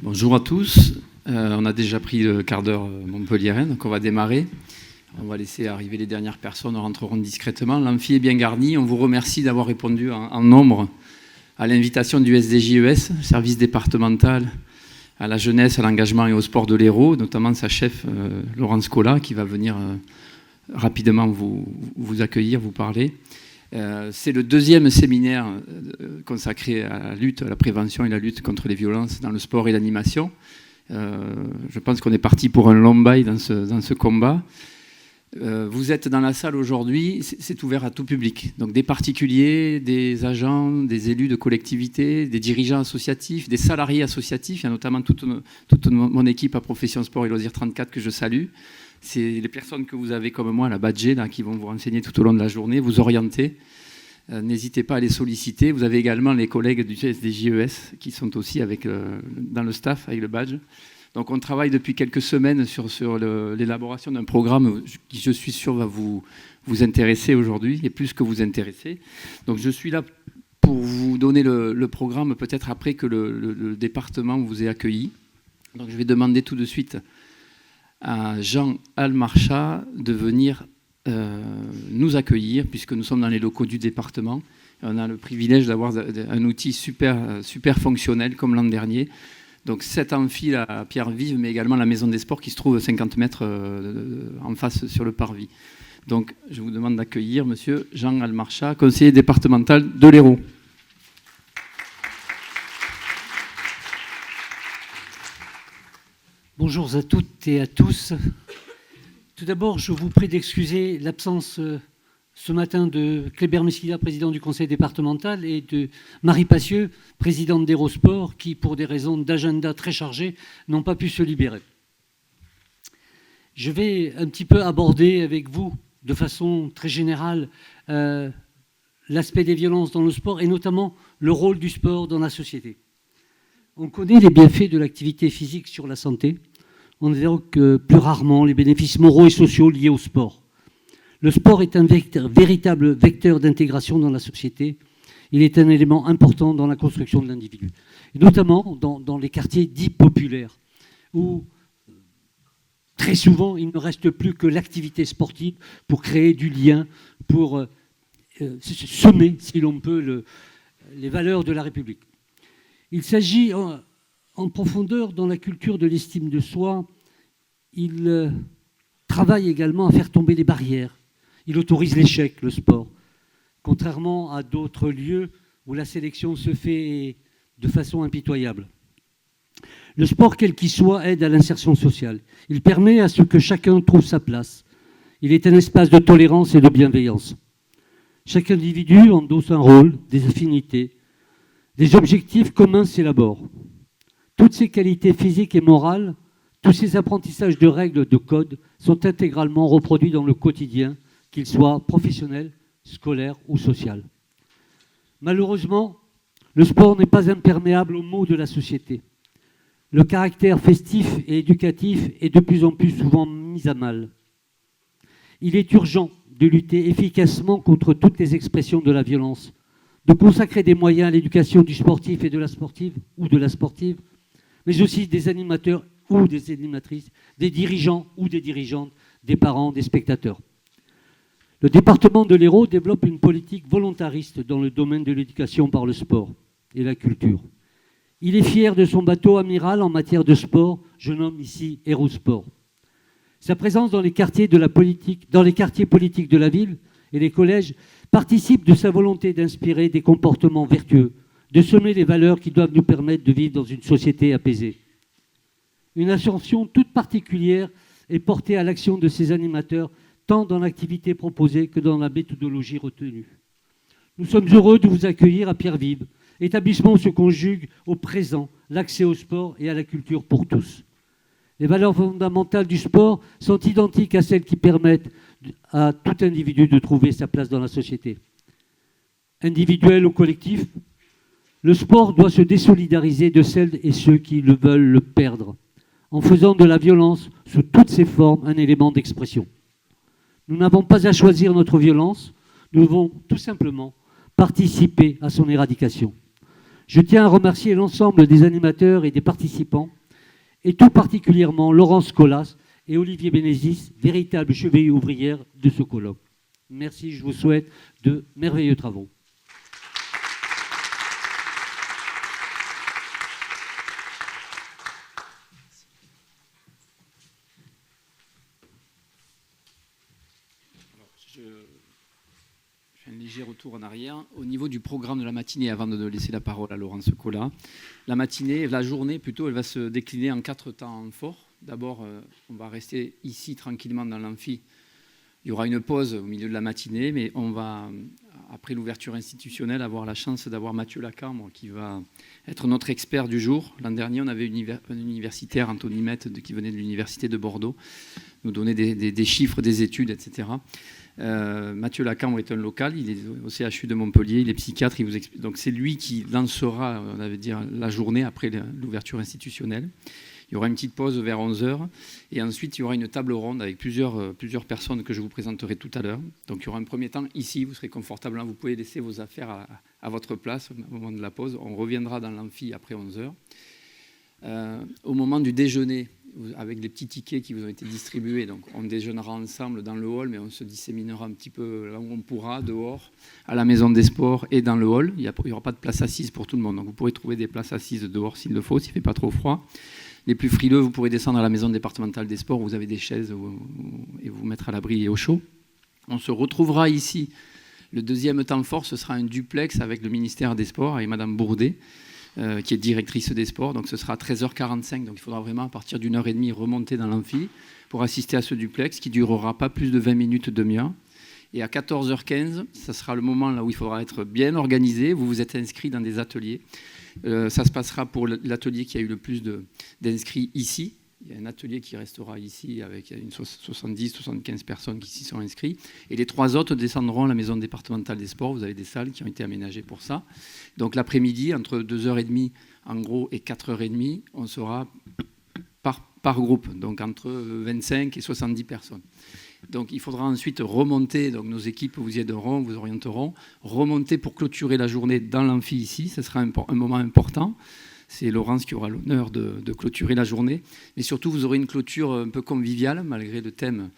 Bonjour à tous. On a déjà pris le quart d'heure montpelliérain, donc on va démarrer. On va laisser arriver les dernières personnes, rentreront discrètement. L'amphi est bien garni. On vous remercie d'avoir répondu en nombre à l'invitation du SDJES, service départemental à la jeunesse, à l'engagement et au sport de l'Hérault, notamment sa chef Laurence Collat, qui va venir rapidement vous accueillir, vous parler. C'est le deuxième séminaire consacré à la lutte, à la prévention et la lutte contre les violences dans le sport et l'animation. Je pense qu'on est parti pour un long bail dans ce combat. Vous êtes dans la salle aujourd'hui, c'est ouvert à tout public. Donc des particuliers, des agents, des élus de collectivités, des dirigeants associatifs, des salariés associatifs. Il y a notamment toute mon équipe à Profession Sport et Loisirs 34 que je salue. C'est les personnes que vous avez comme moi, la badgée, là, qui vont vous renseigner tout au long de la journée, vous orienter. N'hésitez pas à les solliciter. Vous avez également les collègues du SDJES qui sont aussi dans le staff avec le badge. Donc on travaille depuis quelques semaines sur l'élaboration d'un programme qui, je suis sûr, va vous intéresser aujourd'hui, et plus que vous intéresser. Donc je suis là pour vous donner le programme, peut-être après que le département vous ait accueilli. Donc je vais demander tout de suite à Jean Almarchat de venir nous accueillir, puisque nous sommes dans les locaux du département. Et on a le privilège d'avoir un outil super fonctionnel comme l'an dernier. Donc cet amphi à Pierre-Vive, mais également la maison des sports qui se trouve 50 mètres en face sur le parvis. Donc je vous demande d'accueillir monsieur Jean Almarchat, conseiller départemental de l'Hérault. Bonjour à toutes et à tous. Tout d'abord, je vous prie d'excuser l'absence ce matin de Kléber Mesquida, président du conseil départemental, et de Marie Passieux, présidente d'Hérosport, qui, pour des raisons d'agenda très chargées, n'ont pas pu se libérer. Je vais un petit peu aborder avec vous, de façon très générale, l'aspect des violences dans le sport, et notamment le rôle du sport dans la société. On connaît les bienfaits de l'activité physique sur la santé. On évoque plus rarement les bénéfices moraux et sociaux liés au sport. Le sport est un véritable vecteur d'intégration dans la société. Il est un élément important dans la construction de l'individu. Et notamment dans les quartiers dits populaires, où très souvent il ne reste plus que l'activité sportive pour créer du lien, pour semer, si l'on peut, les valeurs de la République. Il s'agit en profondeur dans la culture de l'estime de soi. Il travaille également à faire tomber les barrières. Il autorise l'échec, le sport. Contrairement à d'autres lieux où la sélection se fait de façon impitoyable. Le sport, quel qu'il soit, aide à l'insertion sociale. Il permet à ce que chacun trouve sa place. Il est un espace de tolérance et de bienveillance. Chaque individu endosse un rôle, des affinités. Des objectifs communs s'élaborent. Toutes ces qualités physiques et morales, tous ces apprentissages de règles, de codes, sont intégralement reproduits dans le quotidien, qu'ils soient professionnels, scolaires ou social. Malheureusement, le sport n'est pas imperméable aux maux de la société. Le caractère festif et éducatif est de plus en plus souvent mis à mal. Il est urgent de lutter efficacement contre toutes les expressions de la violence, de consacrer des moyens à l'éducation du sportif et de la sportive ou de la sportive, mais aussi des animateurs ou des animatrices, des dirigeants ou des dirigeantes, des parents, des spectateurs. Le département de l'Hérault développe une politique volontariste dans le domaine de l'éducation par le sport et la culture. Il est fier de son bateau amiral en matière de sport, je nomme ici Hérosport. Sa présence dans les quartiers politiques de la ville et les collèges participe de sa volonté d'inspirer des comportements vertueux, de semer les valeurs qui doivent nous permettre de vivre dans une société apaisée. Une attention toute particulière est portée à l'action de ces animateurs, tant dans l'activité proposée que dans la méthodologie retenue. Nous sommes heureux de vous accueillir à Pierre-Vive, établissement où se conjugue au présent l'accès au sport et à la culture pour tous. Les valeurs fondamentales du sport sont identiques à celles qui permettent à tout individu de trouver sa place dans la société. Individuel ou collectif, le sport doit se désolidariser de celles et ceux qui le veulent le perdre, en faisant de la violence sous toutes ses formes un élément d'expression. Nous n'avons pas à choisir notre violence, nous devons tout simplement participer à son éradication. Je tiens à remercier l'ensemble des animateurs et des participants, et tout particulièrement Laurence Colas et Olivier Bénézis, véritables chevilles ouvrières de ce colloque. Merci, je vous souhaite de merveilleux travaux. Je fais un léger retour en arrière. Au niveau du programme de la matinée, avant de laisser la parole à Laurence Collat, la journée plutôt, elle va se décliner en 4 temps forts. D'abord, on va rester ici tranquillement dans l'amphi. Il y aura une pause au milieu de la matinée, mais on va, après l'ouverture institutionnelle, avoir la chance d'avoir Mathieu Lacambre qui va être notre expert du jour. L'an dernier, on avait un universitaire, Anthony Mette, qui venait de l'université de Bordeaux, nous donner des chiffres, des études, etc. Mathieu Lacambre est un local, il est au CHU de Montpellier, il est psychiatre, il vous explique. Donc c'est lui qui lancera, on va dire, la journée après l'ouverture institutionnelle. Il y aura une petite pause vers 11h et ensuite il y aura une table ronde avec plusieurs personnes que je vous présenterai tout à l'heure. Donc il y aura un premier temps ici, vous serez confortablement, vous pouvez laisser vos affaires à votre place au moment de la pause. On reviendra dans l'amphi après 11h. Au moment du déjeuner, avec des petits tickets qui vous ont été distribués, donc on déjeunera ensemble dans le hall, mais on se disséminera un petit peu là où on pourra, dehors, à la maison des sports et dans le hall. Il n'y aura pas de place assise pour tout le monde, donc vous pourrez trouver des places assises dehors s'il le faut, s'il ne fait pas trop froid. Les plus frileux, vous pourrez descendre à la maison départementale des sports où vous avez des chaises et vous mettre à l'abri et au chaud. On se retrouvera ici. Le deuxième temps fort, ce sera un duplex avec le ministère des Sports et Madame Bourdet, qui est directrice des sports. Donc ce sera à 13h45. Donc il faudra vraiment, à partir d'1h30, remonter dans l'amphi pour assister à ce duplex qui durera pas plus de 20 minutes, demi-heure. Et à 14h15, ça sera le moment là où il faudra être bien organisé. Vous vous êtes inscrits dans des ateliers. Ça se passera pour l'atelier qui a eu le plus d'inscrits ici. Il y a un atelier qui restera ici avec une 70-75 personnes qui s'y sont inscrites. Et les 3 autres descendront à la maison départementale des sports. Vous avez des salles qui ont été aménagées pour ça. Donc l'après-midi, entre 2h30 en gros et 4h30, on sera par groupe, donc entre 25 et 70 personnes. Donc il faudra ensuite remonter, donc nos équipes vous y aideront, vous orienteront, remonter pour clôturer la journée dans l'amphi ici, ce sera un moment important. C'est Laurence qui aura l'honneur de clôturer la journée. Mais surtout, vous aurez une clôture un peu conviviale, malgré le thème.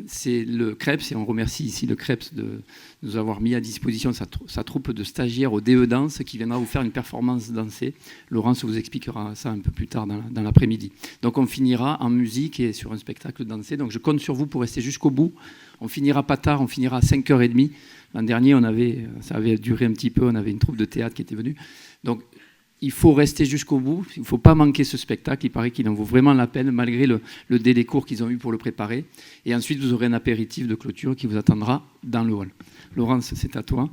C'est le CREPS, et on remercie ici le CREPS de nous avoir mis à disposition sa troupe de stagiaires au DE Danse qui viendra vous faire une performance dansée. Laurence vous expliquera ça un peu plus tard dans l'après-midi. Donc on finira en musique et sur un spectacle dansé. Donc je compte sur vous pour rester jusqu'au bout. On finira pas tard, on finira à 5h30. L'an dernier, ça avait duré un petit peu, on avait une troupe de théâtre qui était venue. Donc il faut rester jusqu'au bout, il ne faut pas manquer ce spectacle, il paraît qu'il en vaut vraiment la peine, malgré le délai court qu'ils ont eu pour le préparer. Et ensuite, vous aurez un apéritif de clôture qui vous attendra dans le hall. Laurence, c'est à toi.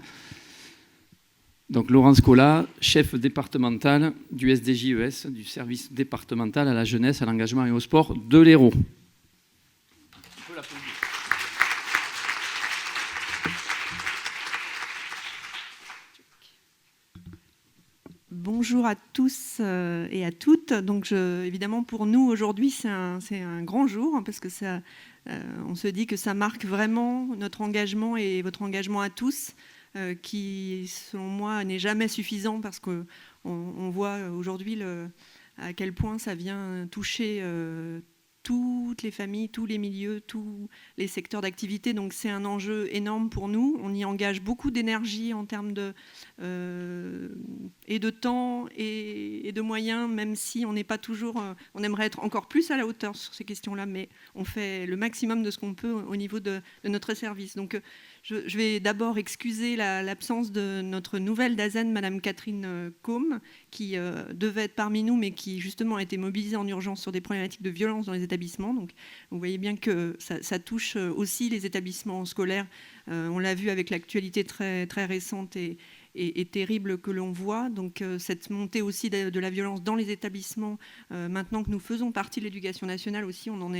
Donc Laurence Collat, chef départemental du SDJES, du service départemental à la jeunesse, à l'engagement et au sport de l'Hérault. On peut l'applaudir. Bonjour à tous et à toutes. Donc, évidemment, pour nous, aujourd'hui, c'est un grand jour parce que on se dit que ça marque vraiment notre engagement et votre engagement à tous, qui, selon moi, n'est jamais suffisant parce qu'on voit aujourd'hui à quel point ça vient toucher toutes les familles, tous les milieux, tous les secteurs d'activité. Donc c'est un enjeu énorme pour nous. On y engage beaucoup d'énergie en termes et de temps et de moyens, même si on n'est pas toujours... on aimerait être encore plus à la hauteur sur ces questions-là, mais on fait le maximum de ce qu'on peut au niveau de notre service. Donc je vais d'abord excuser l'absence de notre nouvelle DAZEN, Madame Catherine Côme, qui devait être parmi nous, mais qui justement a été mobilisée en urgence sur des problématiques de violence dans les établissements. Donc vous voyez bien que ça touche aussi les établissements scolaires. On l'a vu avec l'actualité très, très récente et terrible que l'on voit. Donc cette montée aussi de la violence dans les établissements, maintenant que nous faisons partie de l'éducation nationale aussi, on en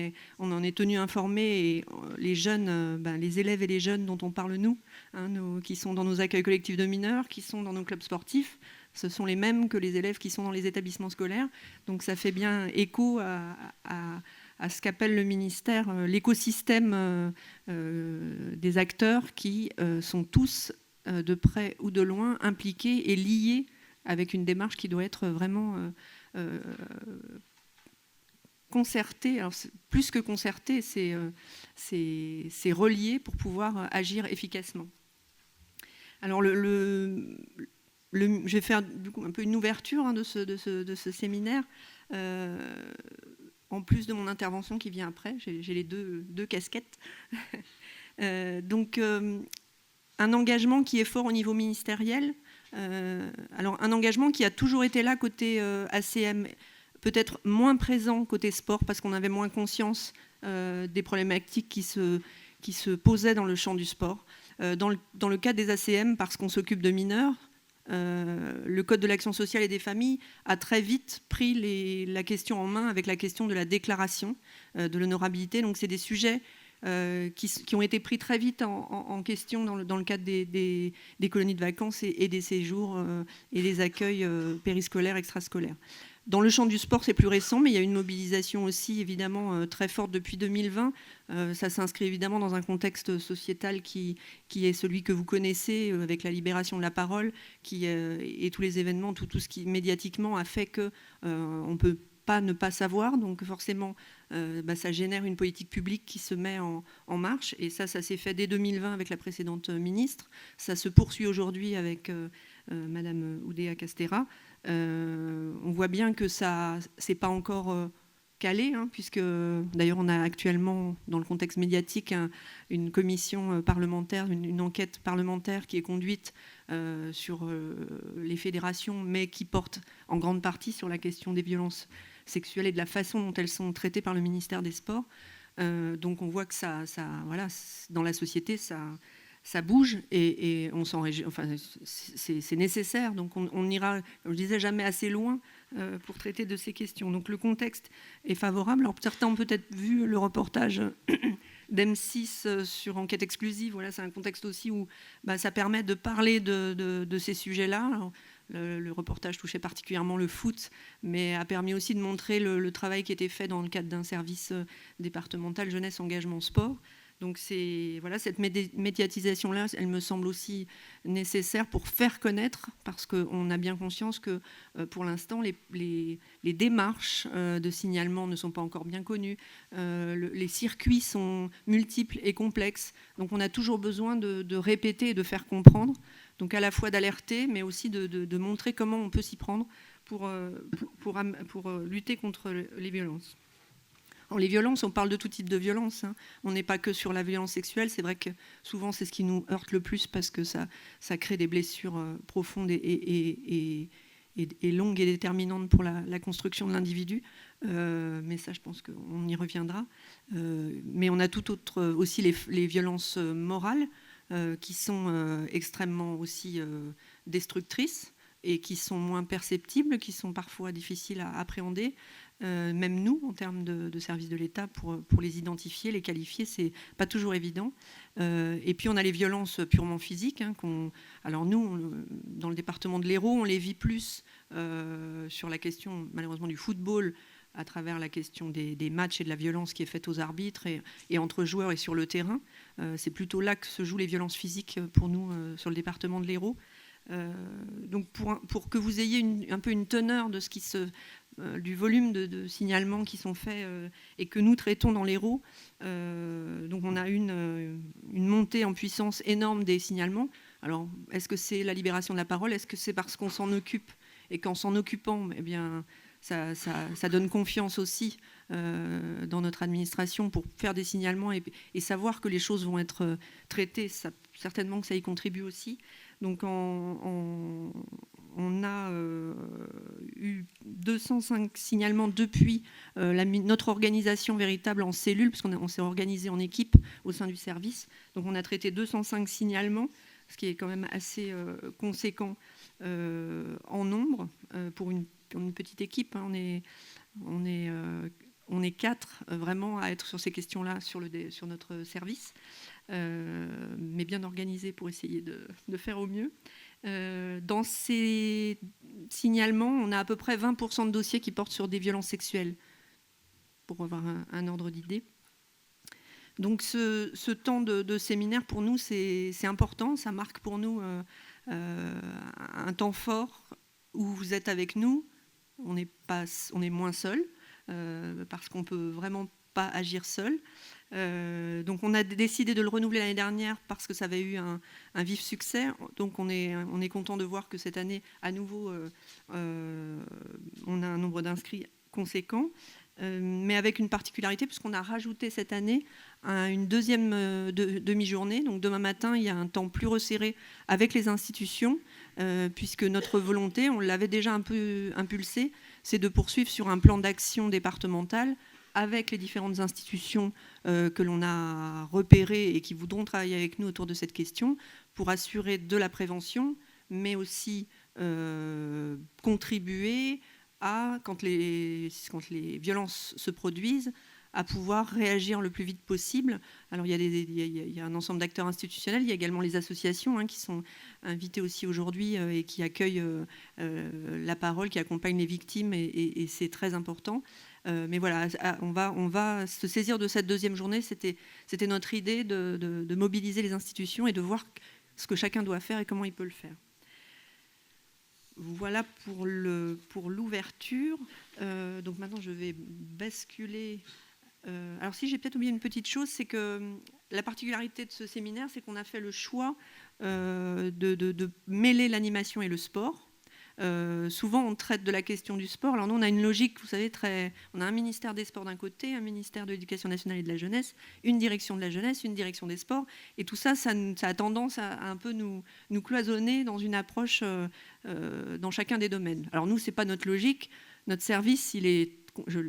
est tenu informé, et les jeunes, les élèves et les jeunes dont on parle nous, qui sont dans nos accueils collectifs de mineurs, qui sont dans nos clubs sportifs, ce sont les mêmes que les élèves qui sont dans les établissements scolaires. Donc ça fait bien écho à ce qu'appelle le ministère l'écosystème des acteurs qui sont tous de près ou de loin impliqués et liés avec une démarche qui doit être vraiment concertée. Alors, plus que concertée, c'est relié pour pouvoir agir efficacement. Alors, je vais faire du coup un peu une ouverture de ce séminaire. En plus de mon intervention qui vient après, j'ai les deux casquettes. Donc, un engagement qui est fort au niveau ministériel. Alors, un engagement qui a toujours été là côté ACM, peut-être moins présent côté sport, parce qu'on avait moins conscience des problématiques qui se posaient dans le champ du sport. Dans le cadre des ACM, parce qu'on s'occupe de mineurs, le Code de l'action sociale et des familles a très vite pris la question en main avec la question de la déclaration de l'honorabilité. Donc c'est des sujets qui ont été pris très vite en question dans le cadre des colonies de vacances et des séjours et des accueils périscolaires, extrascolaires. Dans le champ du sport, c'est plus récent, mais il y a une mobilisation aussi évidemment très forte depuis 2020. Ça s'inscrit évidemment dans un contexte sociétal qui est celui que vous connaissez, avec la libération de la parole et tous les événements, tout ce qui médiatiquement a fait qu'on ne peut pas ne pas savoir. Donc forcément, ça génère une politique publique qui se met en marche. Et ça s'est fait dès 2020 avec la précédente ministre. Ça se poursuit aujourd'hui avec Madame Oudéa Castéra. On voit bien que ça c'est pas encore calé, puisque d'ailleurs on a actuellement dans le contexte médiatique une commission parlementaire, une enquête parlementaire qui est conduite sur les fédérations, mais qui porte en grande partie sur la question des violences sexuelles et de la façon dont elles sont traitées par le ministère des Sports. Donc on voit que ça voilà, dans la société ça bouge et on s'en réjouit. Enfin, c'est nécessaire. Donc on ira, je disais, jamais assez loin pour traiter de ces questions. Donc le contexte est favorable. Alors certains ont peut-être vu le reportage d'M6 sur Enquête exclusive. Voilà, c'est un contexte aussi où ça permet de parler de ces sujets-là. Alors, le reportage touchait particulièrement le foot, mais a permis aussi de montrer le travail qui était fait dans le cadre d'un service départemental jeunesse engagement sport. Donc voilà, cette médiatisation-là, elle me semble aussi nécessaire pour faire connaître, parce qu'on a bien conscience que pour l'instant, les démarches de signalement ne sont pas encore bien connues. Les circuits sont multiples et complexes. Donc on a toujours besoin de répéter et de faire comprendre. Donc à la fois d'alerter, mais aussi de montrer comment on peut s'y prendre pour lutter contre les violences. Alors, les violences, on parle de tout type de violence. On n'est pas que sur la violence sexuelle. C'est vrai que souvent, c'est ce qui nous heurte le plus parce que ça crée des blessures profondes et longues et déterminantes pour la construction de l'individu. Mais ça, je pense qu'on y reviendra. Mais on a tout autre aussi les violences morales qui sont extrêmement aussi destructrices et qui sont moins perceptibles, qui sont parfois difficiles à appréhender. Même nous, en termes de services de l'État, pour les identifier, les qualifier, c'est pas toujours évident. Et puis on a les violences purement physiques. Alors nous, dans le département de l'Hérault, on les vit plus sur la question, malheureusement, du football, à travers la question des matchs et de la violence qui est faite aux arbitres et entre joueurs et sur le terrain. C'est plutôt là que se jouent les violences physiques pour nous sur le département de l'Hérault. Donc pour que vous ayez un peu une teneur de ce qui du volume de signalements qui sont faits et que nous traitons dans l'Hérault. Donc on a une montée en puissance énorme des signalements. Alors est-ce que c'est la libération de la parole? Est-ce que c'est parce qu'on s'en occupe et qu'en s'en occupant, eh bien, ça donne confiance aussi dans notre administration pour faire des signalements et savoir que les choses vont être traitées? Certainement que ça y contribue aussi. Donc on a eu 205 signalements depuis notre organisation véritable en cellule, parce qu'on s'est organisé en équipe au sein du service. Donc on a traité 205 signalements, ce qui est quand même assez conséquent en nombre pour une petite équipe. On est 4 vraiment à être sur ces questions-là sur notre service. Mais bien organisé pour essayer de faire au mieux. Dans ces signalements, on a à peu près 20% de dossiers qui portent sur des violences sexuelles, pour avoir un ordre d'idée. Donc ce temps de séminaire, pour nous, c'est important. Ça marque pour nous un temps fort où vous êtes avec nous, on est moins seul, parce qu'on ne peut vraiment pas agir seul. Donc on a décidé de le renouveler l'année dernière parce que ça avait eu un vif succès. Donc on est content de voir que cette année, à nouveau, on a un nombre d'inscrits conséquent, mais avec une particularité, puisqu'on a rajouté cette année une deuxième demi-journée. Donc demain matin, il y a un temps plus resserré avec les institutions, puisque notre volonté, on l'avait déjà un peu impulsé, c'est de poursuivre sur un plan d'action départemental avec les différentes institutions que l'on a repérées et qui voudront travailler avec nous autour de cette question pour assurer de la prévention, mais aussi contribuer à, quand les violences se produisent, à pouvoir réagir le plus vite possible. Alors il y a un ensemble d'acteurs institutionnels, il y a également les associations qui sont invitées aussi aujourd'hui et qui accueillent la parole, qui accompagnent les victimes, et c'est très important. Mais voilà, on va se saisir de cette deuxième journée. C'était notre idée de mobiliser les institutions et de voir ce que chacun doit faire et comment il peut le faire. Voilà pour l'ouverture. Donc maintenant, je vais basculer. Alors si j'ai peut-être oublié une petite chose, c'est que la particularité de ce séminaire, c'est qu'on a fait le choix de mêler l'animation et le sport. Souvent, on traite de la question du sport. Alors nous, on a une logique, vous savez, on a un ministère des Sports d'un côté, un ministère de l'Éducation nationale et de la jeunesse, une direction de la jeunesse, une direction des sports. Et tout ça, ça a tendance à un peu nous cloisonner dans une approche dans chacun des domaines. Alors nous, c'est pas notre logique. Notre service, je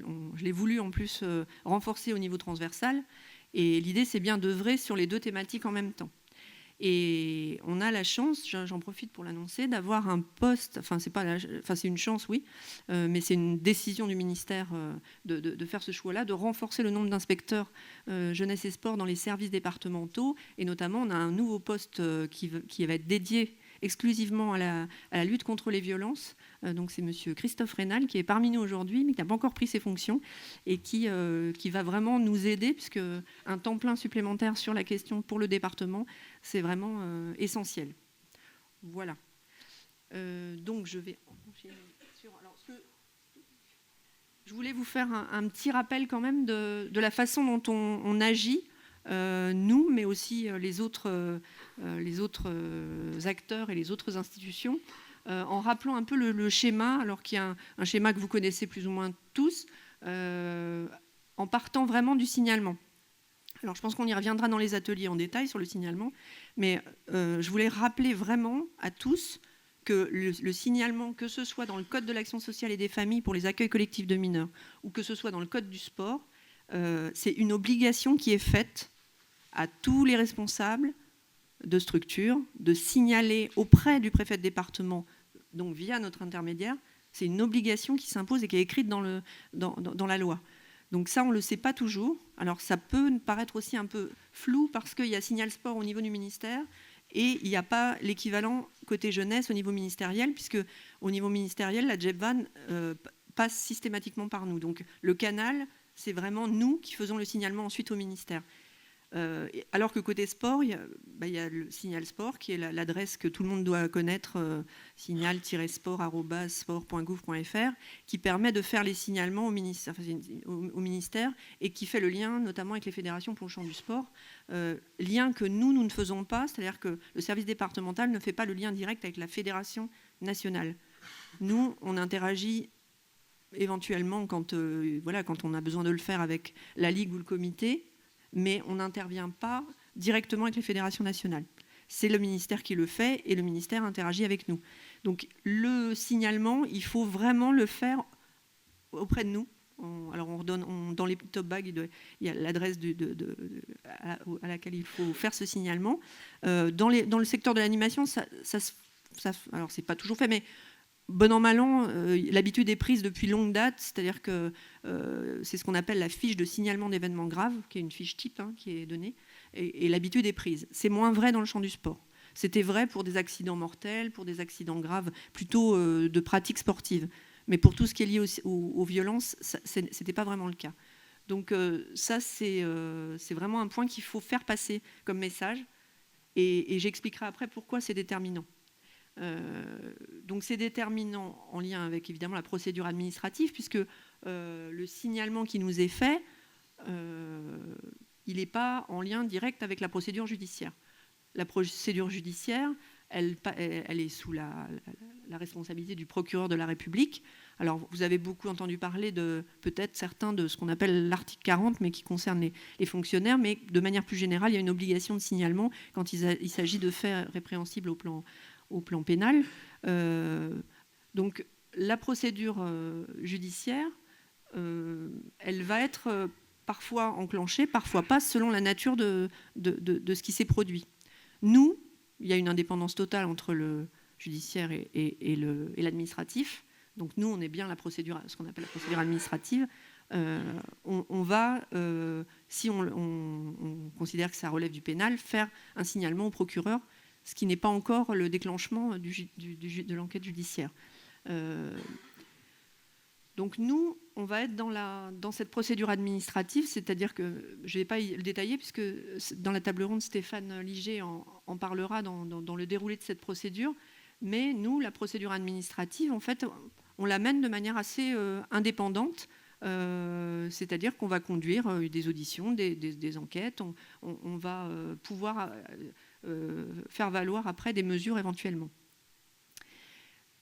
l'ai voulu en plus renforcer au niveau transversal. Et l'idée, c'est bien d'œuvrer sur les deux thématiques en même temps. Et on a la chance, j'en profite pour l'annoncer, d'avoir un poste, c'est une chance, oui, mais c'est une décision du ministère de faire ce choix-là, de renforcer le nombre d'inspecteurs jeunesse et sport dans les services départementaux. Et notamment, on a un nouveau poste qui va être dédié exclusivement à la lutte contre les violences. Donc c'est monsieur Christophe Rénal qui est parmi nous aujourd'hui, mais qui n'a pas encore pris ses fonctions et qui va vraiment nous aider, puisque un temps plein supplémentaire sur la question pour le département, c'est vraiment essentiel. Voilà. Donc je vais enchaîner sur... Alors, je voulais vous faire un petit rappel quand même de la façon dont on agit, nous, mais aussi les autres acteurs et les autres institutions, en rappelant un peu le schéma, alors qu'il y a un schéma que vous connaissez plus ou moins tous, en partant vraiment du signalement. Alors je pense qu'on y reviendra dans les ateliers en détail sur le signalement, mais je voulais rappeler vraiment à tous que le signalement, que ce soit dans le Code de l'action sociale et des familles pour les accueils collectifs de mineurs, ou que ce soit dans le Code du sport, c'est une obligation qui est faite à tous les responsables de structure de signaler auprès du préfet de département, donc via notre intermédiaire. C'est une obligation qui s'impose et qui est écrite dans la loi. Donc ça, on ne le sait pas toujours. Alors ça peut paraître aussi un peu flou parce qu'il y a Signal Sport au niveau du ministère et il n'y a pas l'équivalent côté jeunesse au niveau ministériel, puisque au niveau ministériel, la JEPVAN passe systématiquement par nous. Donc le canal, c'est vraiment nous qui faisons le signalement ensuite au ministère. Alors que côté sport, il y a le Signal Sport, qui est l'adresse que tout le monde doit connaître, signal-sport@sport.gouv.fr, qui permet de faire les signalements au ministère et qui fait le lien notamment avec les fédérations pour le champ du sport. Lien que nous ne faisons pas, c'est-à-dire que le service départemental ne fait pas le lien direct avec la fédération nationale. Nous, on interagit éventuellement quand on a besoin de le faire avec la Ligue ou le comité, mais on n'intervient pas directement avec les fédérations nationales. C'est le ministère qui le fait et le ministère interagit avec nous. Donc le signalement, il faut vraiment le faire auprès de nous. Alors on redonne dans les top bags, il y a l'adresse à laquelle il faut faire ce signalement. Dans le secteur de l'animation, alors c'est pas toujours fait, mais bon an, mal an, l'habitude est prise depuis longue date, c'est-à-dire que c'est ce qu'on appelle la fiche de signalement d'événements graves, qui est une fiche type qui est donnée, et l'habitude est prise. C'est moins vrai dans le champ du sport. C'était vrai pour des accidents mortels, pour des accidents graves, plutôt de pratiques sportives. Mais pour tout ce qui est lié aux violences, ce n'était pas vraiment le cas. Donc ça, c'est vraiment un point qu'il faut faire passer comme message, et j'expliquerai après pourquoi c'est déterminant. Donc c'est déterminant en lien avec évidemment la procédure administrative, puisque le signalement qui nous est fait, il n'est pas en lien direct avec la procédure judiciaire. La procédure judiciaire, elle est sous la responsabilité du procureur de la République. Alors, vous avez beaucoup entendu parler de, peut-être certains, de ce qu'on appelle l'article 40, mais qui concerne les fonctionnaires. Mais de manière plus générale, il y a une obligation de signalement quand il s'agit de faits répréhensibles au plan pénal. Donc, la procédure judiciaire, elle va être parfois enclenchée, parfois pas, selon la nature de ce qui s'est produit. Nous, il y a une indépendance totale entre le judiciaire et l'administratif. Donc nous, on est bien la procédure, ce qu'on appelle la procédure administrative. On va, si on considère que ça relève du pénal, faire un signalement au procureur, ce qui n'est pas encore le déclenchement de l'enquête judiciaire. Donc nous, on va être dans cette procédure administrative, c'est-à-dire que, je ne vais pas le détailler, puisque dans la table ronde, Stéphane Liger en parlera dans le déroulé de cette procédure, mais nous, la procédure administrative, en fait, on la mène de manière assez indépendante, c'est-à-dire qu'on va conduire des auditions, des enquêtes, on va pouvoir faire valoir après des mesures éventuellement.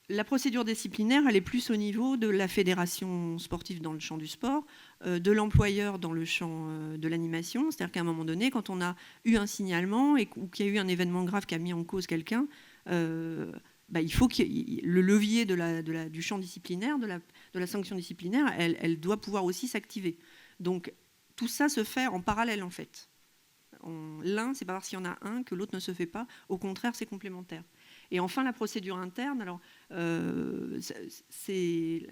La procédure disciplinaire, elle est plus au niveau de la fédération sportive dans le champ du sport, de l'employeur dans le champ de l'animation. C'est-à-dire qu'à un moment donné, quand on a eu un signalement ou qu'il y a eu un événement grave qui a mis en cause quelqu'un, il faut que le levier du champ disciplinaire, de la sanction disciplinaire, elle doit pouvoir aussi s'activer. Donc tout ça se fait en parallèle en fait. L'un, c'est pas parce qu'il y en a un que l'autre ne se fait pas. Au contraire, c'est complémentaire. Et enfin, la procédure interne, alors c'est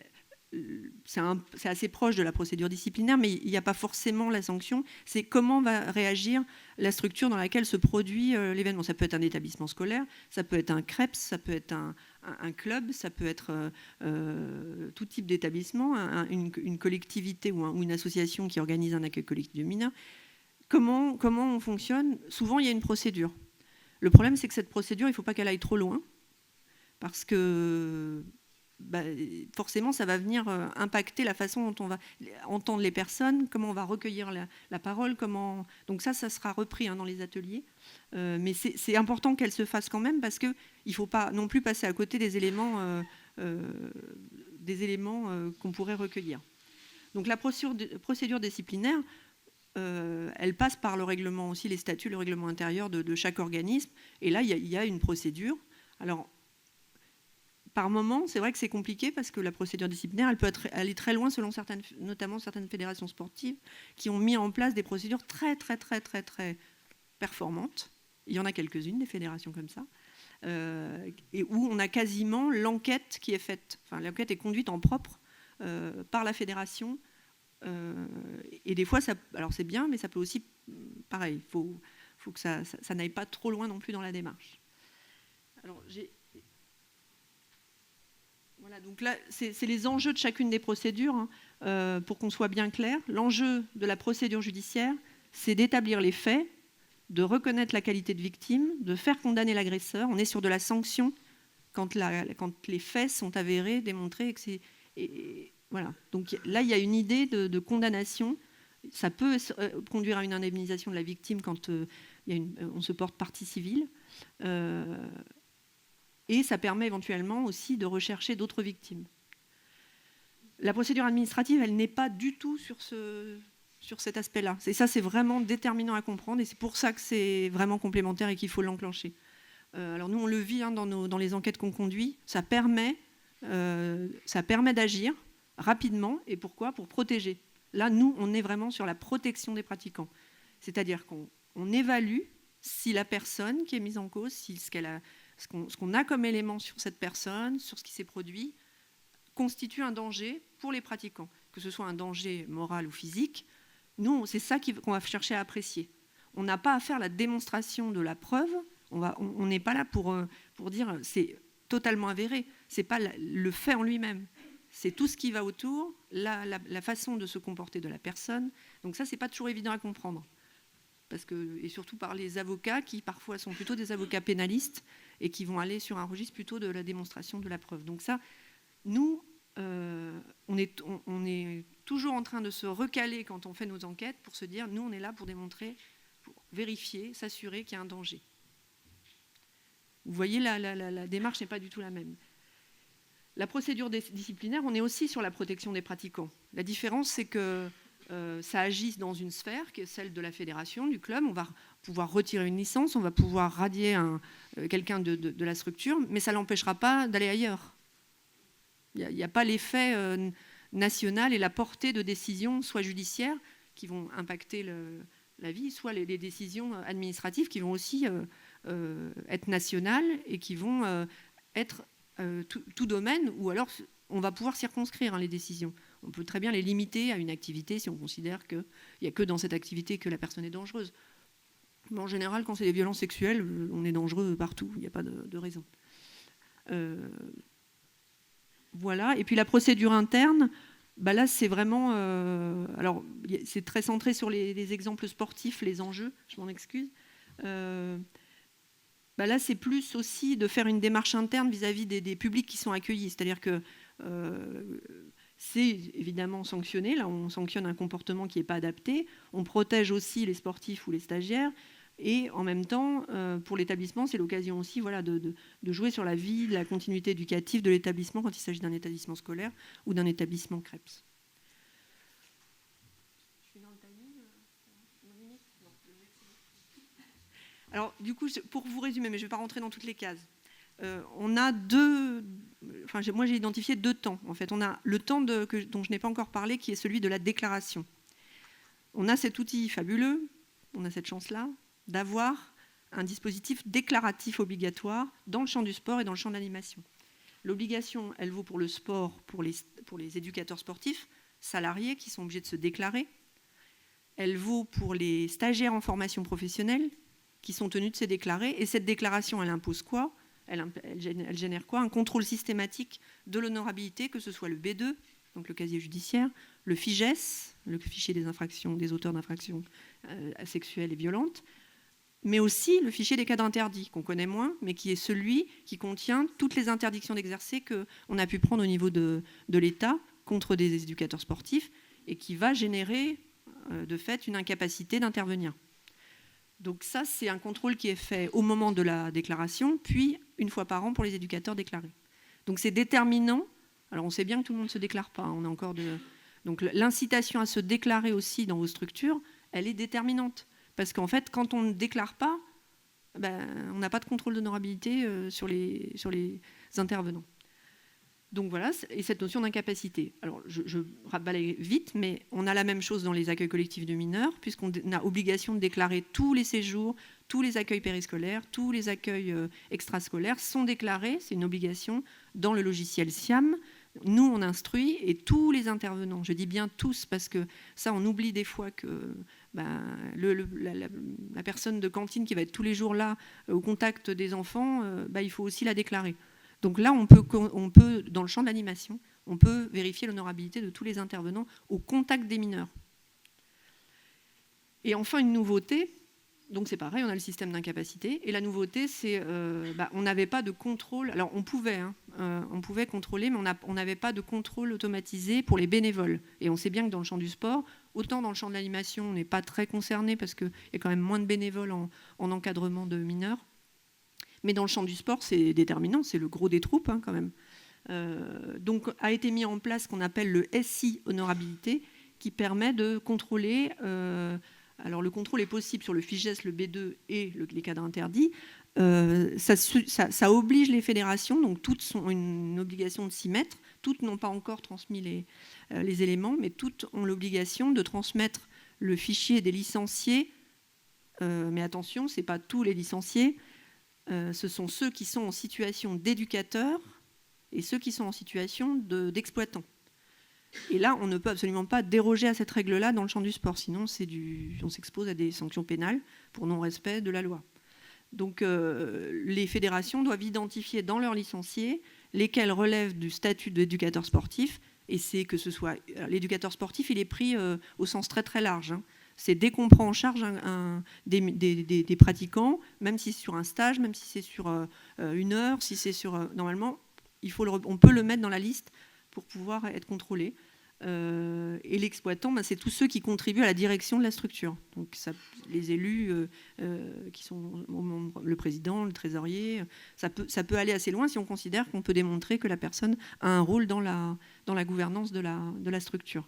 assez proche de la procédure disciplinaire, mais il n'y a pas forcément la sanction. C'est comment va réagir la structure dans laquelle se produit l'événement. Ça peut être un établissement scolaire, ça peut être un CREPS, ça peut être un club, ça peut être tout type d'établissement, une collectivité ou une association qui organise un accueil collectif de mineurs. Comment on fonctionne? Souvent, il y a une procédure. Le problème, c'est que cette procédure, il ne faut pas qu'elle aille trop loin, parce que forcément, ça va venir impacter la façon dont on va entendre les personnes, comment on va recueillir la parole, donc ça sera repris dans les ateliers. Mais c'est important qu'elle se fasse quand même, parce qu'il ne faut pas non plus passer à côté des éléments qu'on pourrait recueillir. Donc la procédure disciplinaire, elle passe par le règlement aussi, les statuts, le règlement intérieur de chaque organisme. Et là, il y a une procédure. Alors, par moment, c'est vrai que c'est compliqué parce que la procédure disciplinaire, elle peut aller très loin selon notamment certaines fédérations sportives qui ont mis en place des procédures très, très, très, très, très performantes. Il y en a quelques-unes, des fédérations comme ça, et où on a quasiment l'enquête qui est faite. Enfin, l'enquête est conduite en propre par la fédération. Et des fois, alors c'est bien, mais ça peut aussi, pareil, il faut que ça n'aille pas trop loin non plus dans la démarche. Alors, voilà, donc là, c'est les enjeux de chacune des procédures, pour qu'on soit bien clair. L'enjeu de la procédure judiciaire, c'est d'établir les faits, de reconnaître la qualité de victime, de faire condamner l'agresseur. On est sur de la sanction quand les faits sont avérés, démontrés, et que c'est... Voilà. Donc là, il y a une idée de condamnation. Ça peut conduire à une indemnisation de la victime quand on se porte partie civile. Et ça permet éventuellement aussi de rechercher d'autres victimes. La procédure administrative, elle n'est pas du tout sur cet aspect-là. Et ça, c'est vraiment déterminant à comprendre. Et c'est pour ça que c'est vraiment complémentaire et qu'il faut l'enclencher. Alors nous, on le vit dans les enquêtes qu'on conduit. Ça permet d'agir rapidement. Et pourquoi? Pour protéger. Là, nous, on est vraiment sur la protection des pratiquants. C'est-à-dire qu'on évalue si la personne qui est mise en cause, si ce qu'on a comme élément sur cette personne, sur ce qui s'est produit, constitue un danger pour les pratiquants. Que ce soit un danger moral ou physique, nous, c'est ça qu'on va chercher à apprécier. On n'a pas à faire la démonstration de la preuve. On n'est pas là pour dire c'est totalement avéré. Ce n'est pas le fait en lui-même. C'est tout ce qui va autour, la façon de se comporter de la personne. Donc ça, ce n'est pas toujours évident à comprendre. et surtout par les avocats qui parfois sont plutôt des avocats pénalistes et qui vont aller sur un registre plutôt de la démonstration de la preuve. Donc ça, nous, on est toujours en train de se recaler quand on fait nos enquêtes pour se dire, nous, on est là pour démontrer, pour vérifier, s'assurer qu'il y a un danger. Vous voyez, la démarche n'est pas du tout la même. La procédure disciplinaire, on est aussi sur la protection des pratiquants. La différence, c'est que ça agit dans une sphère qui est celle de la fédération, du club. On va pouvoir retirer une licence, on va pouvoir radier quelqu'un de la structure, mais ça ne l'empêchera pas d'aller ailleurs. Il n'y a pas l'effet national et la portée de décisions, soit judiciaires, qui vont impacter la vie, soit les décisions administratives qui vont aussi être nationales et qui vont être tout domaine, ou alors on va pouvoir circonscrire les décisions. On peut très bien les limiter à une activité si on considère qu'il n'y a que dans cette activité que la personne est dangereuse. Mais en général, quand c'est des violences sexuelles, on est dangereux partout, il n'y a pas de raison. Voilà. Et puis la procédure interne, là c'est vraiment... alors c'est très centré sur les exemples sportifs, les enjeux, je m'en excuse. Là c'est plus aussi de faire une démarche interne vis-à-vis des publics qui sont accueillis. C'est-à-dire que c'est évidemment sanctionné. Là, on sanctionne un comportement qui n'est pas adapté. On protège aussi les sportifs ou les stagiaires. Et en même temps, pour l'établissement, c'est l'occasion aussi de jouer sur la vie, la continuité éducative de l'établissement quand il s'agit d'un établissement scolaire ou d'un établissement CREPS. Je suis dans le timing. Alors, du coup, pour vous résumer, mais je ne vais pas rentrer dans toutes les cases. On a moi j'ai identifié 2 temps. En fait, on a le temps dont je n'ai pas encore parlé, qui est celui de la déclaration. On a cet outil fabuleux, on a cette chance-là, d'avoir un dispositif déclaratif obligatoire dans le champ du sport et dans le champ de l'animation. L'obligation, elle vaut pour le sport, pour les éducateurs sportifs, salariés qui sont obligés de se déclarer. Elle vaut pour les stagiaires en formation professionnelle qui sont tenus de se déclarer. Et cette déclaration, elle impose quoi ? Elle génère quoi ? Un contrôle systématique de l'honorabilité, que ce soit le B2, donc le casier judiciaire, le FIGES, le fichier des auteurs d'infractions sexuelles et violentes, mais aussi le fichier des cas d'interdit, qu'on connaît moins, mais qui est celui qui contient toutes les interdictions d'exercer qu'on a pu prendre au niveau de l'État contre des éducateurs sportifs et qui va générer de fait une incapacité d'intervenir. Donc ça, c'est un contrôle qui est fait au moment de la déclaration, puis une fois par an pour les éducateurs déclarés. Donc c'est déterminant. Alors on sait bien que tout le monde ne se déclare pas. On a encore Donc l'incitation à se déclarer aussi dans vos structures, elle est déterminante. Parce qu'en fait, quand on ne déclare pas, on n'a pas de contrôle d'honorabilité sur les intervenants. Donc voilà, et cette notion d'incapacité. Alors je balaye vite, mais on a la même chose dans les accueils collectifs de mineurs, puisqu'on a obligation de déclarer tous les séjours, tous les accueils périscolaires, tous les accueils extrascolaires sont déclarés, c'est une obligation, dans le logiciel SIAM. Nous, on instruit, et tous les intervenants, je dis bien tous, parce que ça, on oublie des fois que la personne de cantine qui va être tous les jours là, au contact des enfants, il faut aussi la déclarer. Donc là, on peut, dans le champ de l'animation, on peut vérifier l'honorabilité de tous les intervenants au contact des mineurs. Et enfin, une nouveauté, donc c'est pareil, on a le système d'incapacité, et la nouveauté, c'est on n'avait pas de contrôle, alors on pouvait contrôler, mais on n'avait pas de contrôle automatisé pour les bénévoles. Et on sait bien que dans le champ du sport, autant dans le champ de l'animation, on n'est pas très concerné, parce qu'il y a quand même moins de bénévoles en encadrement de mineurs. Mais dans le champ du sport, c'est déterminant, c'est le gros des troupes quand même. Donc a été mis en place ce qu'on appelle le SI honorabilité, qui permet de contrôler. Alors le contrôle est possible sur le FIGES, le B2 et les cadres interdits. Ça oblige les fédérations, donc toutes ont une obligation de s'y mettre. Toutes n'ont pas encore transmis les éléments, mais toutes ont l'obligation de transmettre le fichier des licenciés. Mais attention, ce n'est pas tous les licenciés. Ce sont ceux qui sont en situation d'éducateur et ceux qui sont en situation d'exploitant. Et là, on ne peut absolument pas déroger à cette règle-là dans le champ du sport, sinon on s'expose à des sanctions pénales pour non-respect de la loi. Donc les fédérations doivent identifier dans leurs licenciés lesquels relèvent du statut d'éducateur sportif, et c'est que ce soit l'éducateur sportif, il est pris au sens très très large. C'est dès qu'on prend en charge des pratiquants, même si c'est sur un stage, même si c'est sur 1 heure, si c'est sur... normalement, on peut le mettre dans la liste pour pouvoir être contrôlé. Et l'exploitant, c'est tous ceux qui contribuent à la direction de la structure. Donc les élus qui sont le président, le trésorier, ça peut aller assez loin si on considère qu'on peut démontrer que la personne a un rôle dans la gouvernance de la structure.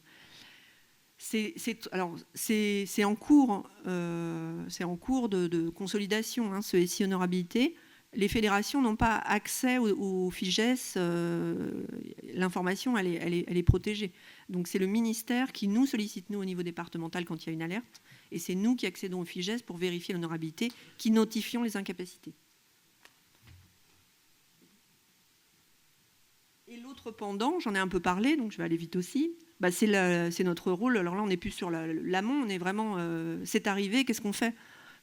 C'est en cours de consolidation, ce SI honorabilité. Les fédérations n'ont pas accès au FIGES, l'information elle est protégée. Donc c'est le ministère qui nous sollicite, nous, au niveau départemental, quand il y a une alerte, et c'est nous qui accédons au FIGES pour vérifier l'honorabilité, qui notifions les incapacités. Et l'autre pendant, j'en ai un peu parlé, donc je vais aller vite aussi, c'est notre rôle. Alors là, on n'est plus sur l'amont, on est vraiment, c'est arrivé, qu'est-ce qu'on fait ?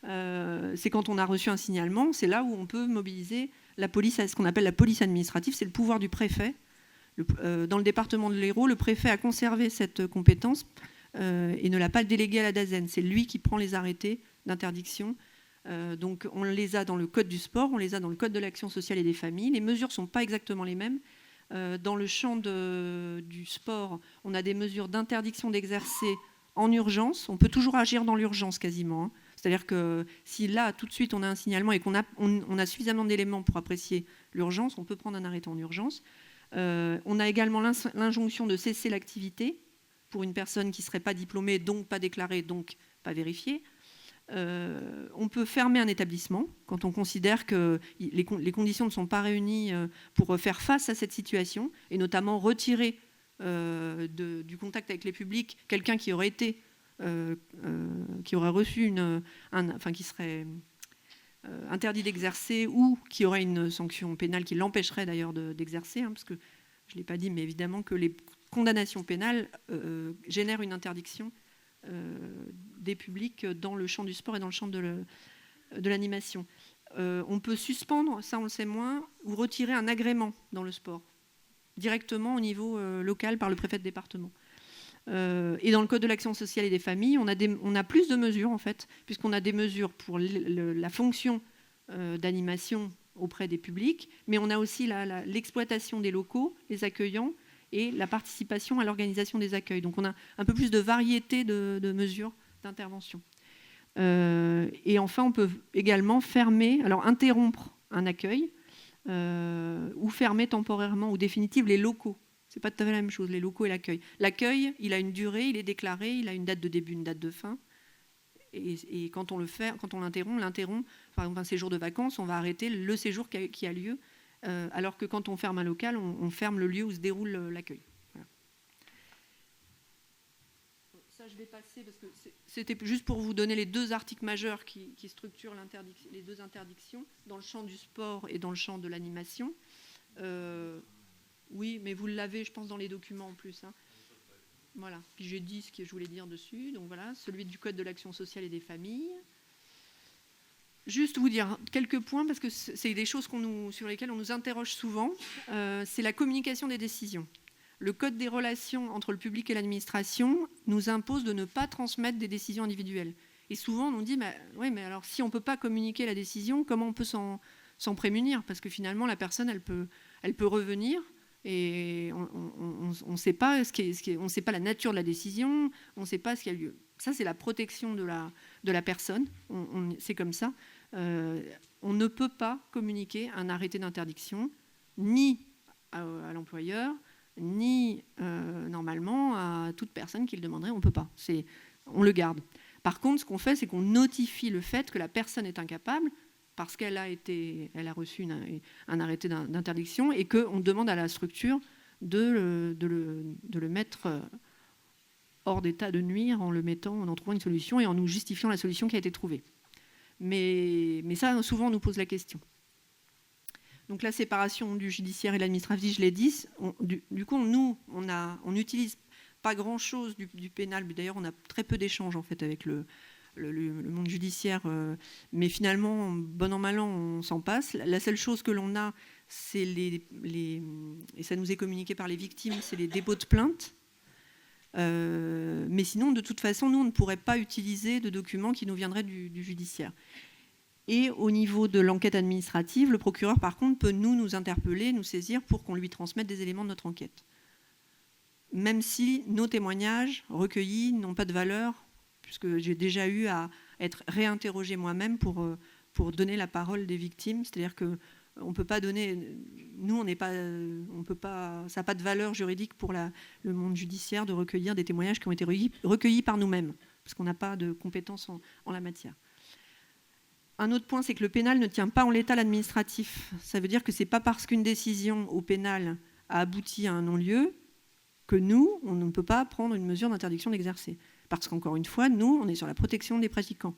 C'est quand on a reçu un signalement, c'est là où on peut mobiliser la police, ce qu'on appelle la police administrative, c'est le pouvoir du préfet. Dans le département de l'Hérault, le préfet a conservé cette compétence et ne l'a pas déléguée à la DAZEN. C'est lui qui prend les arrêtés d'interdiction. Donc on les a dans le code du sport, on les a dans le code de l'action sociale et des familles. Les mesures ne sont pas exactement les mêmes. Dans le champ du sport, on a des mesures d'interdiction d'exercer en urgence. On peut toujours agir dans l'urgence quasiment, C'est-à-dire que si là, tout de suite, on a un signalement et qu'on a suffisamment d'éléments pour apprécier l'urgence, on peut prendre un arrêté en urgence. On a également l'injonction de cesser l'activité pour une personne qui ne serait pas diplômée, donc pas déclarée, donc pas vérifiée. On peut fermer un établissement quand on considère que les conditions ne sont pas réunies pour faire face à cette situation, et notamment retirer du contact avec les publics quelqu'un qui aurait été... qui aurait reçu qui serait interdit d'exercer ou qui aurait une sanction pénale qui l'empêcherait d'ailleurs d'exercer, parce que je ne l'ai pas dit, mais évidemment que les condamnations pénales génèrent une interdiction des publics dans le champ du sport et dans le champ de l'animation. On peut suspendre, ça on le sait moins, ou retirer un agrément dans le sport, directement au niveau local par le préfet de département. Et dans le code de l'action sociale et des familles, on a plus de mesures en fait, puisqu'on a des mesures pour la fonction d'animation auprès des publics, mais on a aussi l'exploitation des locaux, les accueillants, et la participation à l'organisation des accueils. Donc on a un peu plus de variété de mesures d'intervention. Et enfin, on peut également interrompre un accueil ou fermer temporairement ou définitivement les locaux. Ce n'est pas tout à fait la même chose, les locaux et l'accueil. L'accueil, il a une durée, il est déclaré, il a une date de début, une date de fin. Et quand on l'interrompt, par exemple un séjour de vacances, on va arrêter le séjour qui a lieu, alors que quand on ferme un local, on ferme le lieu où se déroule l'accueil. Voilà. Ça, je vais passer, parce que c'était juste pour vous donner les deux articles majeurs qui structurent les deux interdictions, dans le champ du sport et dans le champ de l'animation. Oui, mais vous l'avez, je pense, dans les documents en plus. Voilà. Puis j'ai dit ce que je voulais dire dessus. Donc voilà, celui du Code de l'action sociale et des familles. Juste vous dire quelques points, parce que c'est des choses sur lesquelles on nous interroge souvent. C'est la communication des décisions. Le Code des relations entre le public et l'administration nous impose de ne pas transmettre des décisions individuelles. Et souvent, on nous dit, oui, mais alors si on ne peut pas communiquer la décision, comment on peut s'en prémunir ? Parce que finalement, la personne, elle peut revenir. Et on ne sait pas on sait pas la nature de la décision, on ne sait pas ce qui a lieu. Ça, c'est la protection de la personne. C'est comme ça. On ne peut pas communiquer un arrêté d'interdiction ni à l'employeur, ni normalement à toute personne qui le demanderait. On ne peut pas. On le garde. Par contre, ce qu'on fait, c'est qu'on notifie le fait que la personne est incapable, parce qu'elle a reçu un arrêté d'interdiction, et qu'on demande à la structure de le mettre hors d'état de nuire en en trouvant une solution et en nous justifiant la solution qui a été trouvée. Mais ça, souvent, on nous pose la question. Donc la séparation du judiciaire et de l'administratif, je l'ai dit. Du coup, nous, on n'utilise pas grand-chose du pénal. D'ailleurs, on a très peu d'échanges en fait avec le monde judiciaire, mais finalement, bon an, mal an, on s'en passe. La seule chose que l'on a, c'est et ça nous est communiqué par les victimes, c'est les dépôts de plainte. Mais sinon, de toute façon, nous, on ne pourrait pas utiliser de documents qui nous viendraient du judiciaire. Et au niveau de l'enquête administrative, le procureur, par contre, peut nous interpeller, nous saisir pour qu'on lui transmette des éléments de notre enquête. Même si nos témoignages recueillis n'ont pas de valeur, puisque j'ai déjà eu à être réinterrogée moi-même pour donner la parole des victimes. C'est-à-dire qu'on ne peut pas donner... Nous, on peut pas, ça n'a pas de valeur juridique pour le monde judiciaire de recueillir des témoignages qui ont été recueillis par nous-mêmes, parce qu'on n'a pas de compétences en la matière. Un autre point, c'est que le pénal ne tient pas en l'état l'administratif. Ça veut dire que ce n'est pas parce qu'une décision au pénal a abouti à un non-lieu que nous, on ne peut pas prendre une mesure d'interdiction d'exercer. Parce qu'encore une fois, nous, on est sur la protection des pratiquants.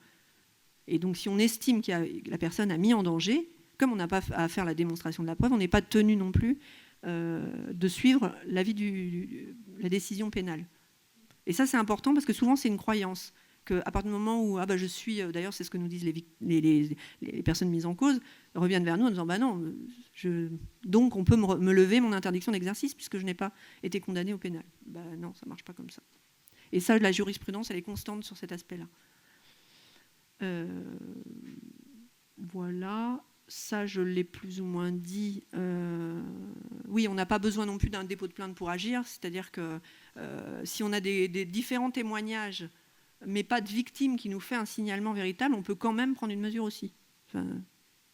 Et donc, si on estime que la personne a mis en danger, comme on n'a pas à faire la démonstration de la preuve, on n'est pas tenu non plus de suivre l'avis la décision pénale. Et ça, c'est important parce que souvent, c'est une croyance. Qu'à partir du moment où je suis, d'ailleurs c'est ce que nous disent les personnes mises en cause, reviennent vers nous en disant non, donc on peut me lever mon interdiction d'exercice puisque je n'ai pas été condamné au pénal. Non, ça ne marche pas comme ça. Et ça, la jurisprudence, elle est constante sur cet aspect-là. Voilà, ça je l'ai plus ou moins dit. Oui, on n'a pas besoin non plus d'un dépôt de plainte pour agir, c'est-à-dire que si on a des différents témoignages mais pas de victime qui nous fait un signalement véritable, on peut quand même prendre une mesure aussi,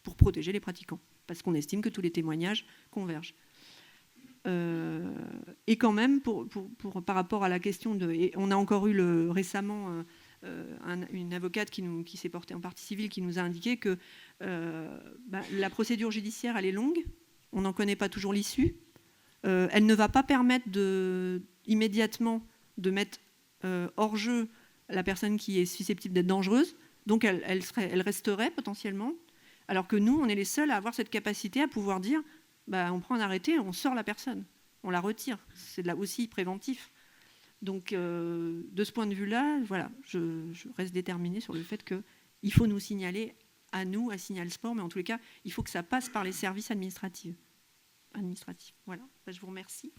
pour protéger les pratiquants, parce qu'on estime que tous les témoignages convergent. Et quand même, par rapport à la question et on a encore eu récemment une avocate qui s'est portée en partie civile, qui nous a indiqué que la procédure judiciaire, elle est longue, on n'en connaît pas toujours l'issue, elle ne va pas permettre immédiatement de mettre hors jeu la personne qui est susceptible d'être dangereuse, donc elle resterait potentiellement, alors que nous, on est les seuls à avoir cette capacité à pouvoir dire on prend un arrêté, on sort la personne, on la retire. C'est là aussi préventif. Donc, de ce point de vue-là, voilà, je reste déterminée sur le fait qu'il faut nous signaler à nous, à Signal Sport, mais en tous les cas, il faut que ça passe par les services administratifs. Voilà, je vous remercie.